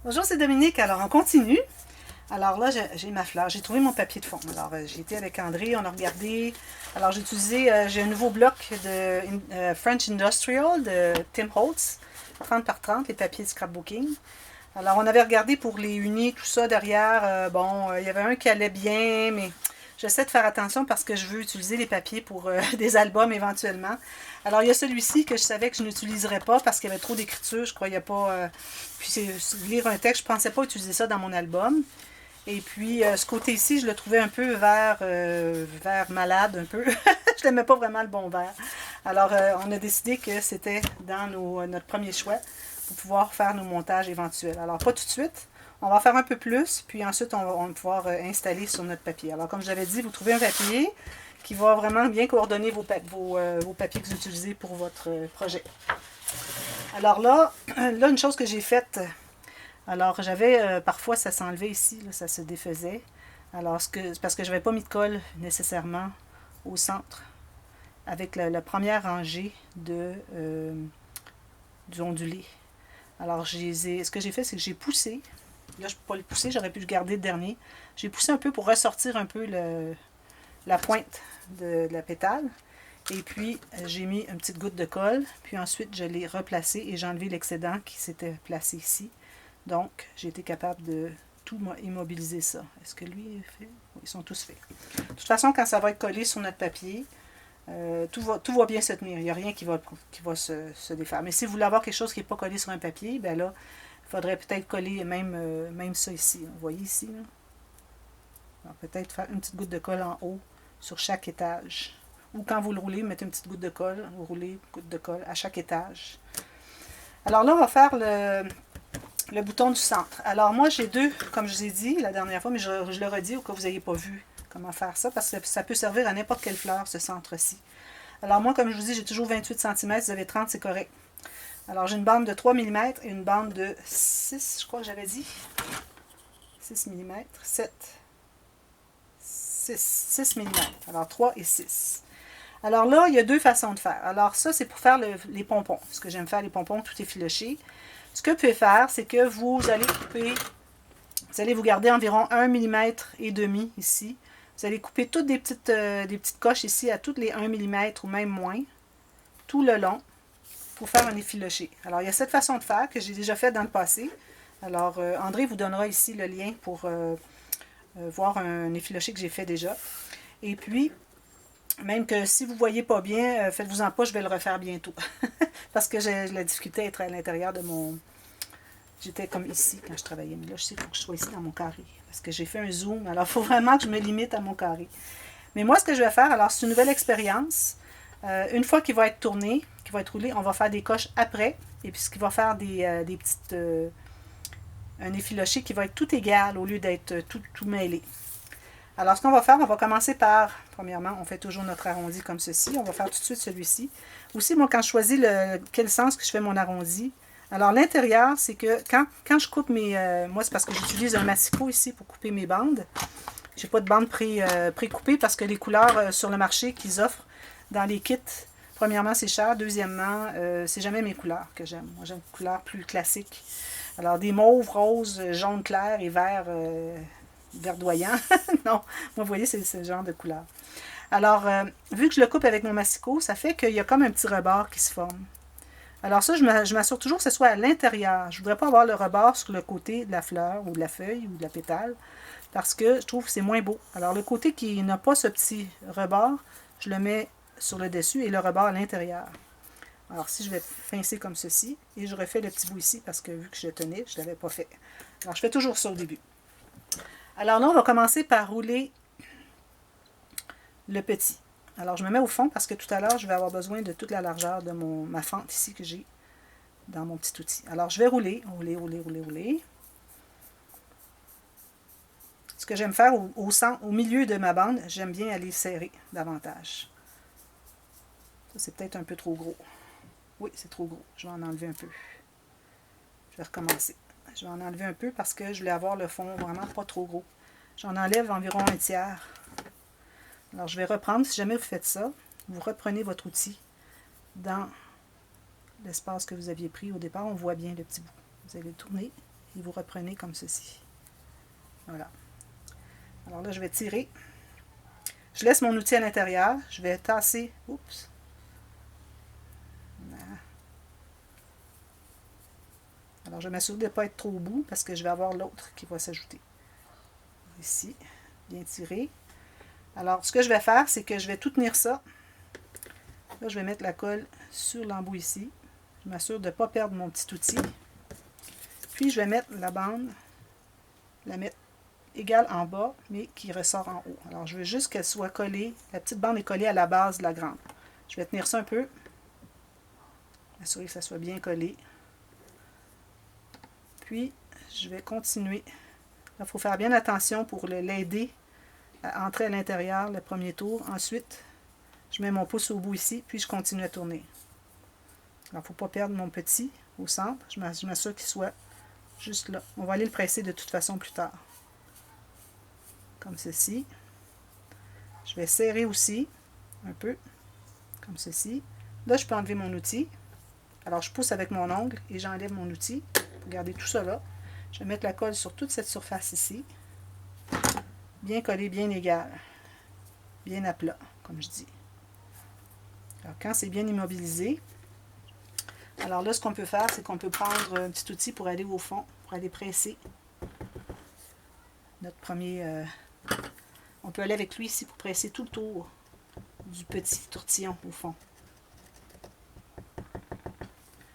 Bonjour, c'est Dominique. Alors, on continue. Alors là, j'ai ma fleur. J'ai trouvé mon papier de fond. Alors, j'ai été avec André, on a regardé. Alors, j'ai utilisé, j'ai un nouveau bloc de French Industrial de Tim Holtz, 30 par 30, les papiers de scrapbooking. Alors, on avait regardé pour les unis, tout ça derrière. Il y avait un qui allait bien, mais j'essaie de faire attention parce que je veux utiliser les papiers pour des albums éventuellement. Alors, il y a celui-ci que je savais que je n'utiliserais pas parce qu'il y avait trop d'écriture. Je croyais pas. Puis, lire un texte, je pensais pas utiliser ça dans mon album. Et puis, ce côté-ci, je le trouvais un peu vert malade, un peu. Je l'aimais pas vraiment le bon vert. Alors, on a décidé que c'était dans notre premier choix pour pouvoir faire nos montages éventuels. Alors, pas tout de suite. On va faire un peu plus, puis ensuite, on va pouvoir installer sur notre papier. Alors, comme je l'avais dit, vous trouvez un papier qui va vraiment bien coordonner vos papiers que vous utilisez pour votre projet. Alors là, une chose que j'ai faite, alors j'avais, parfois ça s'enlevait ici, là, ça se défaisait. Alors, parce que je n'avais pas mis de colle nécessairement au centre, avec la première rangée du ondulé. Alors, ce que j'ai fait, c'est que j'ai poussé. Là, je ne peux pas le pousser, j'aurais pu le garder le dernier. J'ai poussé un peu pour ressortir un peu la pointe de la pétale. Et puis, j'ai mis une petite goutte de colle. Puis ensuite, je l'ai replacé et j'ai enlevé l'excédent qui s'était placé ici. Donc, j'ai été capable de tout immobiliser ça. Est-ce que lui est fait? Oui, ils sont tous faits. De toute façon, quand ça va être collé sur notre papier, tout va bien se tenir. Il n'y a rien qui va se défaire. Mais si vous voulez avoir quelque chose qui n'est pas collé sur un papier, ben là, il faudrait peut-être coller même ça ici. Vous voyez ici, là? Peut-être faire une petite goutte de colle en haut sur chaque étage. Ou quand vous le roulez, vous mettez une petite goutte de colle, vous roulez une goutte de colle à chaque étage. Alors là, on va faire le bouton du centre. Alors moi, j'ai deux, comme je vous ai dit la dernière fois, mais je le redis au cas où vous n'ayez pas vu comment faire ça, parce que ça peut servir à n'importe quelle fleur, ce centre-ci. Alors moi, comme je vous dis, j'ai toujours 28 cm, si vous avez 30, c'est correct. Alors j'ai une bande de 3 mm et une bande de 6, je crois que j'avais dit. 6 mm, 7, 6 mm. Alors 3 et 6. Alors là, il y a deux façons de faire. Alors ça, c'est pour faire les pompons. Ce que j'aime faire, les pompons, tout est filoché. Ce que vous pouvez faire, c'est que vous allez couper, vous allez vous garder environ 1 mm et demi ici. Vous allez couper toutes des petites coches ici à toutes les 1 mm ou même moins, tout le long, pour faire un effiloché. Alors, il y a cette façon de faire que j'ai déjà fait dans le passé. Alors, André vous donnera ici le lien pour voir un effiloché que j'ai fait déjà. Et puis, même que si vous ne voyez pas bien, faites-vous-en pas, je vais le refaire bientôt. Parce que j'ai la difficulté à être à l'intérieur de mon... J'étais comme ici quand je travaillais, mais là, je sais qu'il faut que je sois ici dans mon carré. Parce que j'ai fait un zoom, alors il faut vraiment que je me limite à mon carré. Mais moi, ce que je vais faire, alors c'est une nouvelle expérience. Une fois qu'il va être tourné, qu'il va être roulé, on va faire des coches après. Et puis ce qui va faire des petites... un effiloché qui va être tout égal au lieu d'être tout mêlé. Alors, ce qu'on va faire, on va commencer par, premièrement, on fait toujours notre arrondi comme ceci. On va faire tout de suite celui-ci. Aussi, moi, quand je choisis quel sens que je fais mon arrondi, alors l'intérieur, c'est que quand je coupe moi, c'est parce que j'utilise un massicot ici pour couper mes bandes. J'ai pas de bandes pré-coupées parce que les couleurs sur le marché qu'ils offrent dans les kits, premièrement, c'est cher. Deuxièmement, c'est jamais mes couleurs que j'aime. Moi, j'aime des couleurs plus classiques. Alors, des mauves, roses, jaune clair et vert... verdoyant. Non, moi, vous voyez, c'est ce genre de couleur. Alors, vu que je le coupe avec mon massicot, ça fait qu'il y a comme un petit rebord qui se forme. Alors ça, je m'assure toujours que ce soit à l'intérieur. Je ne voudrais pas avoir le rebord sur le côté de la fleur ou de la feuille ou de la pétale parce que je trouve que c'est moins beau. Alors, le côté qui n'a pas ce petit rebord, je le mets sur le dessus et le rebord à l'intérieur. Alors, si je vais pincer comme ceci, et je refais le petit bout ici parce que vu que je le tenais, je ne l'avais pas fait. Alors, je fais toujours ça au début. Alors là, on va commencer par rouler le petit. Alors, je me mets au fond parce que tout à l'heure, je vais avoir besoin de toute la largeur de ma fente ici que j'ai dans mon petit outil. Alors, je vais rouler. Ce que j'aime faire au milieu de ma bande, j'aime bien aller serrer davantage. Ça, c'est peut-être un peu trop gros. Oui, c'est trop gros. Je vais en enlever un peu. Je vais recommencer. Je vais en enlever un peu parce que je voulais avoir le fond vraiment pas trop gros. J'en enlève environ un tiers. Alors, je vais reprendre. Si jamais vous faites ça, vous reprenez votre outil dans l'espace que vous aviez pris au départ. On voit bien le petit bout. Vous allez le tourner et vous reprenez comme ceci. Voilà. Alors là, je vais tirer. Je laisse mon outil à l'intérieur. Je vais tasser. Oups. Alors, je m'assure de ne pas être trop au bout parce que je vais avoir l'autre qui va s'ajouter. Ici, bien tiré. Alors, ce que je vais faire, c'est que je vais tout tenir ça. Là, je vais mettre la colle sur l'embout ici. Je m'assure de ne pas perdre mon petit outil. Puis, je vais mettre la bande, la mettre égale en bas, mais qui ressort en haut. Alors, je veux juste qu'elle soit collée. La petite bande est collée à la base de la grande. Je vais tenir ça un peu. Assurer que ça soit bien collé. Puis, je vais continuer. Il faut faire bien attention pour l'aider à entrer à l'intérieur le premier tour. Ensuite, je mets mon pouce au bout ici, puis je continue à tourner. Alors, il ne faut pas perdre mon petit au centre. Je m'assure qu'il soit juste là. On va aller le presser de toute façon plus tard. Comme ceci. Je vais serrer aussi, un peu, comme ceci. Là, je peux enlever mon outil. Alors, je pousse avec mon ongle et j'enlève mon outil pour garder tout ça là. Je vais mettre la colle sur toute cette surface ici. Bien collé, bien égal. Bien à plat, comme je dis. Alors, quand c'est bien immobilisé, alors là, ce qu'on peut faire, c'est qu'on peut prendre un petit outil pour aller au fond, pour aller presser notre premier... on peut aller avec lui ici pour presser tout le tour du petit tourtillon au fond.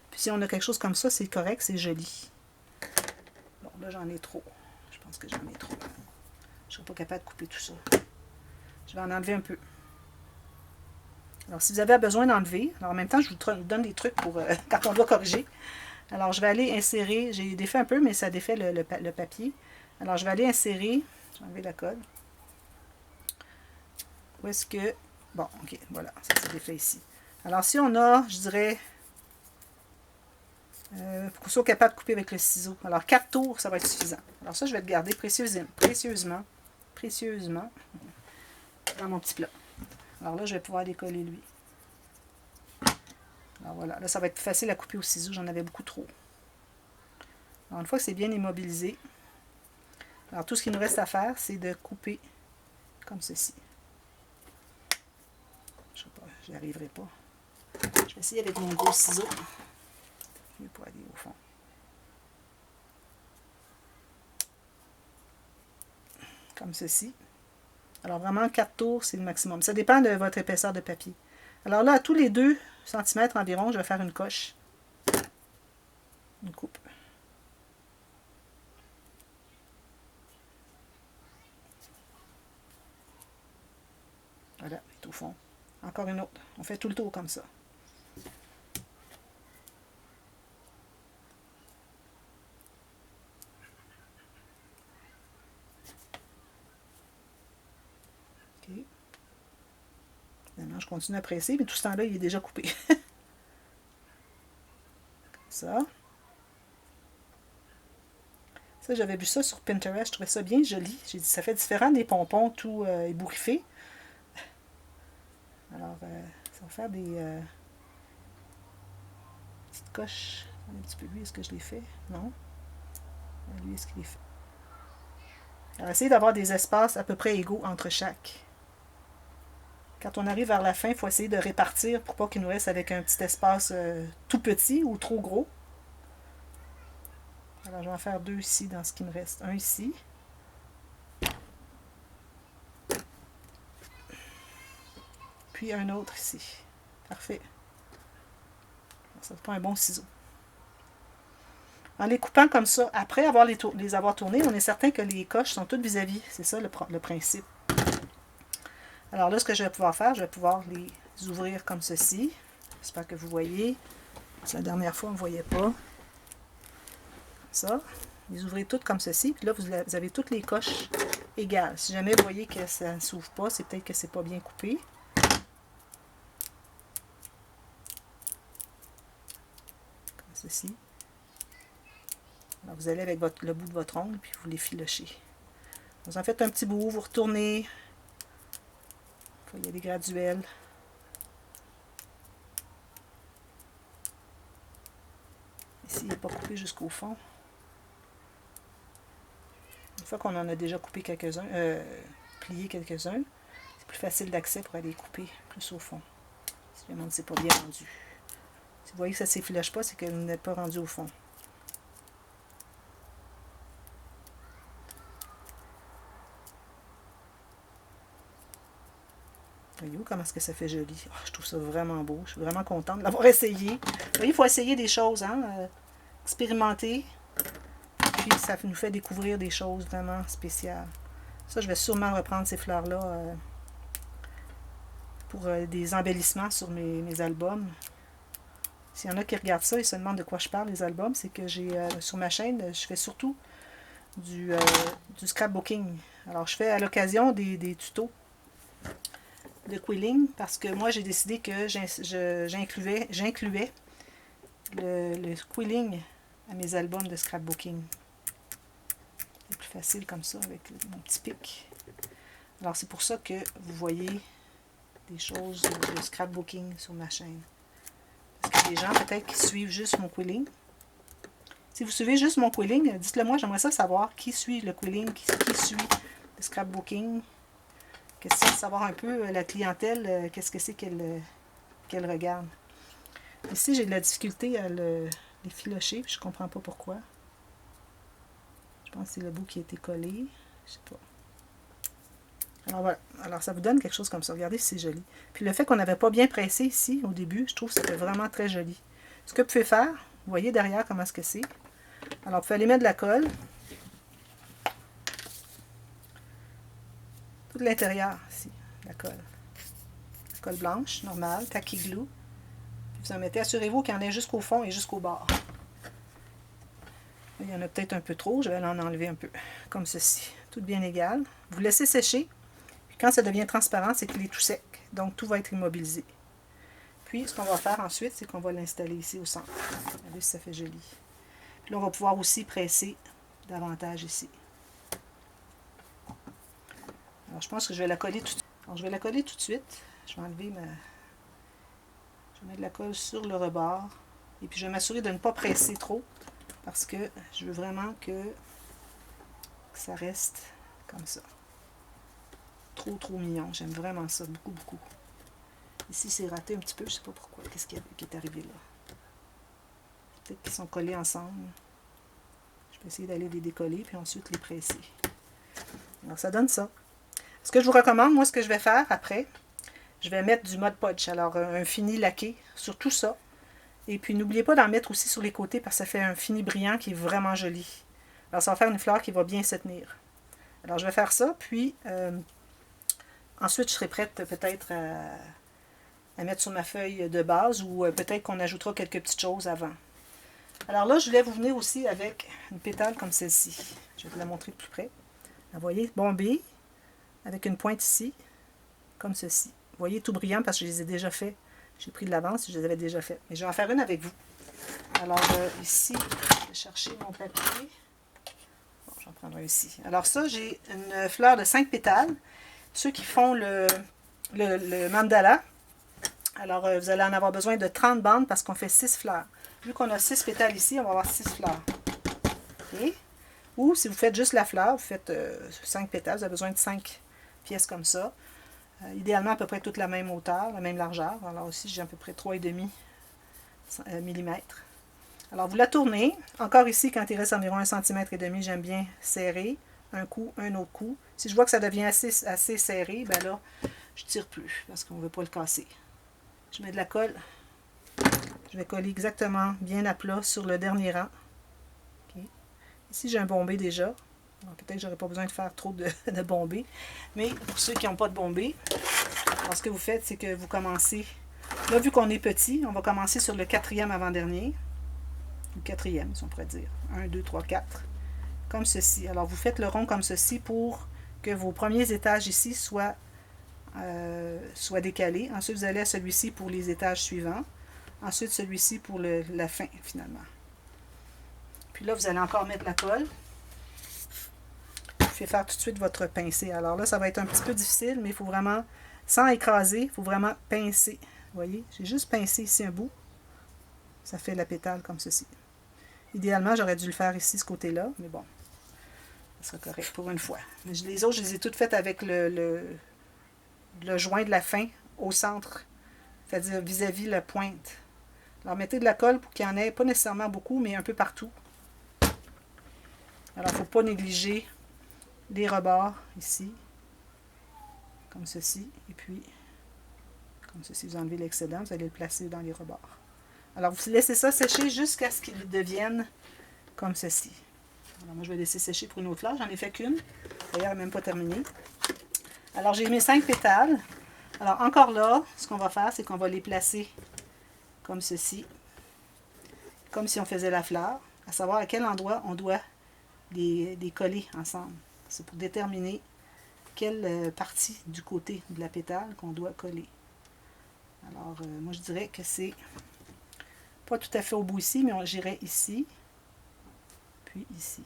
Puis si on a quelque chose comme ça, c'est correct, c'est joli. Bon, là, j'en ai trop. Je pense que j'en ai trop. Je ne serai pas capable de couper tout ça. Je vais en enlever un peu. Alors, si vous avez besoin d'enlever, alors en même temps, je vous donne des trucs pour quand on doit corriger. Alors, je vais aller insérer, j'ai défait un peu, mais ça défait le papier. Alors, je vais aller insérer, j'ai enlevé la colle. Où est-ce que... Bon, ok, voilà, ça s'est défait ici. Alors, si on a, je dirais, pour qu'on soit capable de couper avec le ciseau. Alors, 4 tours, ça va être suffisant. Alors ça, je vais le garder précieusement dans mon petit plat. Alors là, je vais pouvoir décoller lui. Alors voilà, là, ça va être plus facile à couper au ciseau. J'en avais beaucoup trop. Alors, une fois que c'est bien immobilisé, alors tout ce qu'il nous reste à faire, c'est de couper comme ceci. Je sais pas, j'y arriverai pas. Je vais essayer avec mon gros ciseau. Pour aller au fond. Comme ceci. Alors vraiment 4 tours, c'est le maximum. Ça dépend de votre épaisseur de papier. Alors là, à tous les 2 cm environ, je vais faire une coche. Une coupe. Voilà, elle est au fond. Encore une autre. On fait tout le tour comme ça. OK. Maintenant, je continue à presser, mais tout ce temps-là, il est déjà coupé. Comme ça. Ça, j'avais vu ça sur Pinterest. Je trouvais ça bien joli. J'ai dit, ça fait différent des pompons tout ébouriffés. Alors, ça va faire des petites coches. Un petit peu lui, est-ce que je l'ai fait? Non. Lui, est-ce qu'il est fait? Alors, essayez d'avoir des espaces à peu près égaux entre chaque. Quand on arrive vers la fin, il faut essayer de répartir pour pas qu'il nous reste avec un petit espace tout petit ou trop gros. Alors, je vais en faire 2 ici dans ce qui me reste. Un ici. Puis un autre ici. Parfait. Ça fait pas un bon ciseau. En les coupant comme ça, après avoir les avoir tournés, on est certain que les coches sont toutes vis-à-vis. C'est ça le principe. Alors là, ce que je vais pouvoir faire, je vais pouvoir les ouvrir comme ceci. J'espère que vous voyez. La dernière fois, on ne voyait pas. Ça. Les ouvrez toutes comme ceci. Puis là, vous avez toutes les coches égales. Si jamais vous voyez que ça ne s'ouvre pas, c'est peut-être que c'est pas bien coupé. Comme ceci. Alors, vous allez avec le bout de votre ongle, puis vous les filochez. Vous en faites un petit bout, vous retournez. Il faut y aller graduel. Ici, il n'est pas coupé jusqu'au fond. fois qu'on en a déjà coupé quelques-uns, plié quelques-uns, c'est plus facile d'accès pour aller couper plus au fond. Si le monde ne s'est pas bien rendu. Si vous voyez que ça ne s'effiloche pas, c'est que vous n'êtes pas rendu au fond. Voyez-vous comment est-ce que ça fait joli? Oh, je trouve ça vraiment beau. Je suis vraiment contente de l'avoir essayé. Vous voyez, il faut essayer des choses, hein? Expérimenter. Puis ça nous fait découvrir des choses vraiment spéciales. Ça, je vais sûrement reprendre ces fleurs-là pour des embellissements sur mes albums. S'il y en a qui regardent ça et se demandent de quoi je parle, les albums, c'est que j'ai sur ma chaîne, je fais surtout du scrapbooking. Alors, je fais à l'occasion des tutos de quilling parce que moi, j'ai décidé que j'incluais le quilling à mes albums de scrapbooking. C'est plus facile comme ça avec mon petit pic. Alors, c'est pour ça que vous voyez des choses de scrapbooking sur ma chaîne. Parce qu'il y a des gens peut-être qui suivent juste mon quilling. Si vous suivez juste mon quilling, dites-le moi, j'aimerais ça savoir qui suit le quilling, qui suit le scrapbooking. Question de savoir un peu la clientèle, qu'est-ce que c'est qu'elle regarde. Ici, j'ai de la difficulté à les filocher, puis je comprends pas pourquoi. Je pense que c'est le bout qui a été collé. Je sais pas. Alors voilà. Alors ça vous donne quelque chose comme ça. Regardez si c'est joli. Puis le fait qu'on n'avait pas bien pressé ici au début, je trouve que c'était vraiment très joli. Ce que vous pouvez faire, vous voyez derrière comment est-ce que c'est. Alors vous pouvez aller mettre de la colle. Tout l'intérieur ici, la colle. La colle blanche, normale, tacky glue. Puis vous en mettez, assurez-vous qu'il y en ait jusqu'au fond et jusqu'au bord. Il y en a peut-être un peu trop, je vais en enlever un peu, comme ceci. Tout bien égal. Vous laissez sécher. Puis quand ça devient transparent, c'est qu'il est tout sec. Donc tout va être immobilisé. Puis ce qu'on va faire ensuite, c'est qu'on va l'installer ici au centre. Regardez si ça fait joli. Puis là, on va pouvoir aussi presser davantage ici. Alors je pense que je vais la coller tout de suite. Alors je vais la coller tout de suite. Je vais enlever ma... Je vais mettre de la colle sur le rebord. Et puis je vais m'assurer de ne pas presser trop. Parce que je veux vraiment que ça reste comme ça. Trop mignon. J'aime vraiment ça. Beaucoup, beaucoup. Ici, c'est raté un petit peu. Je ne sais pas pourquoi. Qu'est-ce qui est arrivé là? Peut-être qu'ils sont collés ensemble. Je vais essayer d'aller les décoller, puis ensuite les presser. Alors, ça donne ça. Ce que je vous recommande, moi, ce que je vais faire après, je vais mettre du Mod Podge. Alors, un fini laqué sur tout ça. Et puis, n'oubliez pas d'en mettre aussi sur les côtés parce que ça fait un fini brillant qui est vraiment joli. Alors, ça va faire une fleur qui va bien se tenir. Alors, je vais faire ça, puis ensuite, je serai prête peut-être à mettre sur ma feuille de base ou peut-être qu'on ajoutera quelques petites choses avant. Alors là, je voulais vous venir aussi avec une pétale comme celle-ci. Je vais vous la montrer de plus près. Vous voyez, bombée, avec une pointe ici, comme ceci. Vous voyez, tout brillant parce que je les ai déjà fait. J'ai pris de l'avance, je les avais déjà fait. Mais je vais en faire une avec vous. Alors ici, je vais chercher mon papier. Bon, j'en prendrai ici. Alors ça, j'ai une fleur de 5 pétales. Ceux qui font le mandala, alors vous allez en avoir besoin de 30 bandes parce qu'on fait 6 fleurs. Vu qu'on a 6 pétales ici, on va avoir 6 fleurs. Okay? Ou si vous faites juste la fleur, vous faites 5 pétales, vous avez besoin de 5 pièces comme ça. Idéalement à peu près toute la même hauteur, la même largeur. Alors ici, j'ai à peu près 3,5 mm. Alors vous la tournez. Encore ici, quand il reste environ 1,5 cm, j'aime bien serrer. Un coup, un autre coup. Si je vois que ça devient assez serré, ben là, je tire plus parce qu'on ne veut pas le casser. Je mets de la colle. Je vais coller exactement bien à plat sur le dernier rang. Okay. Ici, j'ai un bombé déjà. Peut-être que je n'aurai pas besoin de faire trop de bombé. Mais pour ceux qui n'ont pas de bombé, alors ce que vous faites, c'est que vous commencez. Là, vu qu'on est petit, on va commencer sur le 4e avant-dernier. Le 4e, si on pourrait dire. 1, 2, 3, 4. Comme ceci. Alors, vous faites le rond comme ceci pour que vos premiers étages ici soient décalés. Ensuite, vous allez à celui-ci pour les étages suivants. Ensuite, celui-ci pour la fin, finalement. Puis là, vous allez encore mettre la colle. Vous faites faire tout de suite votre pincé. Alors là, ça va être un petit peu difficile, mais il faut vraiment, sans écraser, il faut vraiment pincer. Vous voyez, j'ai juste pincé ici un bout. Ça fait la pétale comme ceci. Idéalement, j'aurais dû le faire ici, ce côté-là, mais bon. Ça sera correct pour une fois. Mais les autres, je les ai toutes faites avec le joint de la fin au centre, c'est-à-dire vis-à-vis la pointe. Alors, mettez de la colle pour qu'il y en ait, pas nécessairement beaucoup, mais un peu partout. Alors, il ne faut pas négliger les rebords ici, comme ceci, et puis, comme ceci, vous enlevez l'excédent, vous allez le placer dans les rebords. Alors, vous laissez ça sécher jusqu'à ce qu'il devienne comme ceci. Alors, moi, je vais laisser sécher pour une autre fleur. J'en ai fait qu'une. D'ailleurs, elle n'est même pas terminée. Alors, j'ai mes 5 pétales. Alors, encore là, ce qu'on va faire, c'est qu'on va les placer comme ceci. Comme si on faisait la fleur. À savoir à quel endroit on doit les coller ensemble. C'est pour déterminer quelle partie du côté de la pétale qu'on doit coller. Alors, moi, je dirais que c'est pas tout à fait au bout ici, mais j'irai ici. Puis ici.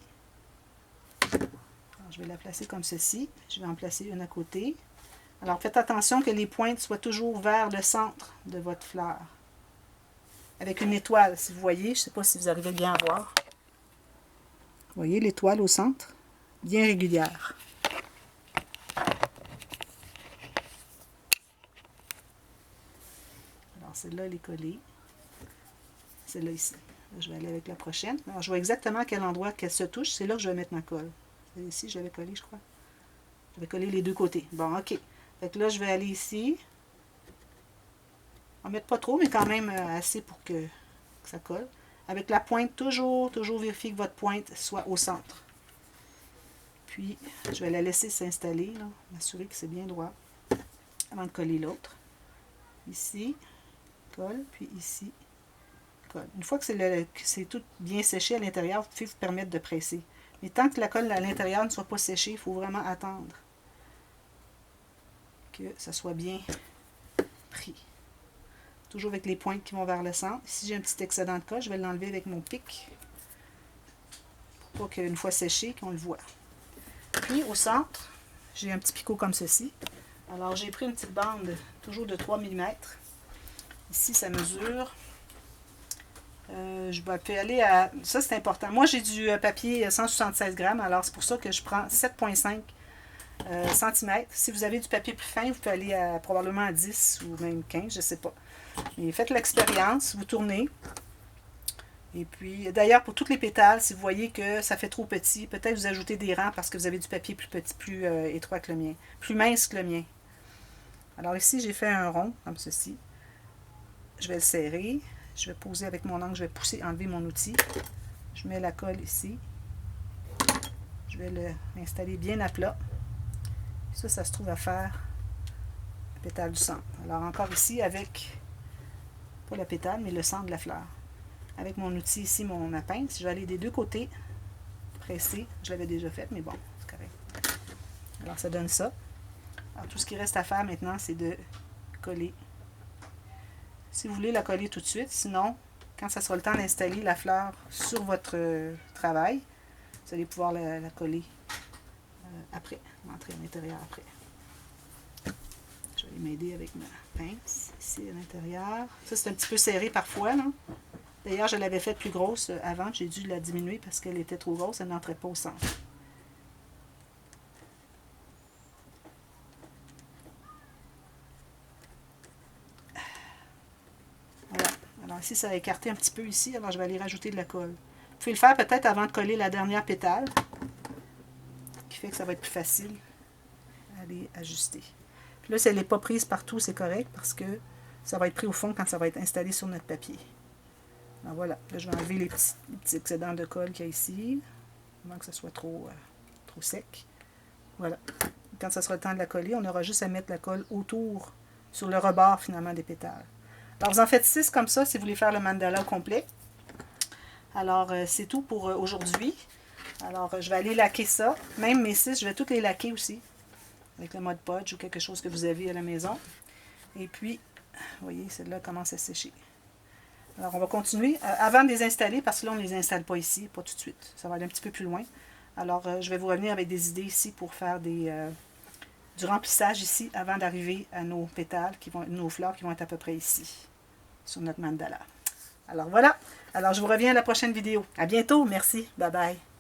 Alors, je vais la placer comme ceci. Je vais en placer une à côté. Alors, faites attention que les pointes soient toujours vers le centre de votre fleur. Avec une étoile, si vous voyez. Je ne sais pas si vous arrivez bien à voir. Vous voyez l'étoile au centre? Bien régulière. Alors, celle-là, elle est collée. Celle-là ici. Je vais aller avec la prochaine. Alors, je vois exactement à quel endroit qu'elle se touche. C'est là que je vais mettre ma colle. Ici, je l'avais collé, je crois. Je vais coller les deux côtés. Bon, OK. Fait que là, je vais aller ici. On ne met pas trop, mais quand même assez pour que ça colle. Avec la pointe, toujours vérifier que votre pointe soit au centre. Puis, je vais la laisser s'installer, m'assurer que c'est bien droit, avant de coller l'autre. Ici, colle, puis ici, colle. Une fois que c'est tout bien séché à l'intérieur, vous pouvez vous permettre de presser. Mais tant que la colle à l'intérieur ne soit pas séchée, il faut vraiment attendre que ça soit bien pris. Toujours avec les pointes qui vont vers le centre. Si j'ai un petit excédent de colle, je vais l'enlever avec mon pic. Pour pas qu'une fois séché, qu'on le voit. Puis au centre, j'ai un petit picot comme ceci. Alors j'ai pris une petite bande, toujours de 3 mm. Ici, ça mesure. Je vais aller à... Ça, c'est important. Moi, j'ai du papier 176 grammes, alors c'est pour ça que je prends 7,5 cm. Si vous avez du papier plus fin, vous pouvez aller à, probablement à 10 ou même 15, je ne sais pas. Mais faites l'expérience, vous tournez. Et puis, d'ailleurs, pour toutes les pétales, si vous voyez que ça fait trop petit, peut-être vous ajoutez des rangs parce que vous avez du papier plus petit, plus étroit que le mien, plus mince que le mien. Alors ici, j'ai fait un rond, comme ceci. Je vais le serrer. Je vais poser avec mon angle, je vais pousser, enlever mon outil. Je mets la colle ici. Je vais l'installer bien à plat. Ça se trouve à faire la pétale du centre. Alors encore ici, avec, pas la pétale, mais le centre de la fleur. Avec mon outil ici, ma pince, je vais aller des deux côtés, presser. Je l'avais déjà fait, mais bon, c'est correct. Alors ça donne ça. Alors tout ce qui reste à faire maintenant, c'est de coller. Si vous voulez la coller tout de suite, sinon, quand ça sera le temps d'installer la fleur sur votre travail, vous allez pouvoir la coller après, l'entrer à l'intérieur après. Je vais m'aider avec ma pince, ici à l'intérieur. Ça, c'est un petit peu serré parfois, là. D'ailleurs, je l'avais faite plus grosse avant, j'ai dû la diminuer parce qu'elle était trop grosse, elle n'entrait pas au centre. Voilà. Alors ici, ça a écarté un petit peu ici, alors je vais aller rajouter de la colle. Vous pouvez le faire peut-être avant de coller la dernière pétale, qui fait que ça va être plus facile à aller ajuster. Puis là, si elle n'est pas prise partout, c'est correct parce que ça va être pris au fond quand ça va être installé sur notre papier. Alors voilà, là, je vais enlever les petits excédents de colle qu'il y a ici, avant que ce soit trop sec. Voilà. Quand ça sera le temps de la coller, on aura juste à mettre la colle autour, sur le rebord finalement des pétales. Alors vous en faites 6 comme ça si vous voulez faire le mandala complet. Alors c'est tout pour aujourd'hui. Alors je vais aller laquer ça. Même mes 6, je vais toutes les laquer aussi. Avec le Mod Podge ou quelque chose que vous avez à la maison. Et puis, vous voyez, celle-là commence à sécher. Alors, on va continuer. Avant de les installer, parce que là, on ne les installe pas ici, pas tout de suite. Ça va aller un petit peu plus loin. Alors, je vais vous revenir avec des idées ici pour faire du remplissage ici avant d'arriver à nos pétales, nos fleurs qui vont être à peu près ici, sur notre mandala. Alors, voilà. Alors, je vous reviens à la prochaine vidéo. À bientôt. Merci. Bye bye.